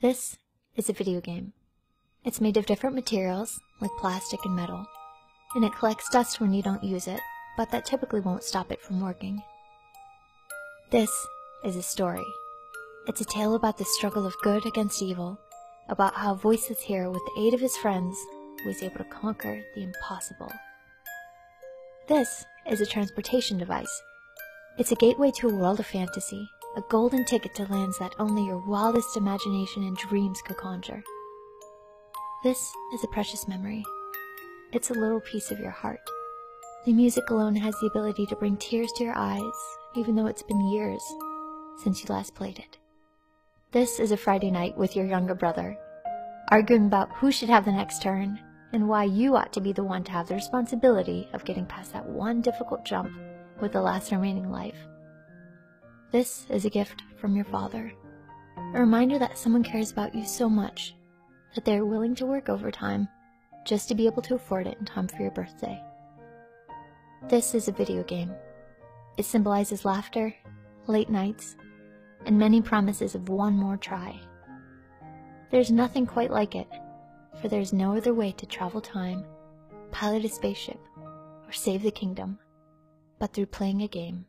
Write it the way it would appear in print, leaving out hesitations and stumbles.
This is a video game. It's made of different materials, like plastic and metal, and it collects dust when you don't use it, but that typically won't stop it from working. This is a story. It's a tale about the struggle of good against evil, about how Voiceless Hero, with the aid of his friends, was able to conquer the impossible. This is a transportation device. It's a gateway to a world of fantasy, a golden ticket to lands that only your wildest imagination and dreams could conjure. This is a precious memory. It's a little piece of your heart. The music alone has the ability to bring tears to your eyes, even though it's been years since you last played it. This is a Friday night with your younger brother, arguing about who should have the next turn, and why you ought to be the one to have the responsibility of getting past that one difficult jump with the last remaining life. This is a gift from your father, a reminder that someone cares about you so much that they are willing to work overtime just to be able to afford it in time for your birthday. This is a video game. It symbolizes laughter, late nights, and many promises of one more try. There's nothing quite like it, for there's no other way to travel time, pilot a spaceship, or save the kingdom, but through playing a game.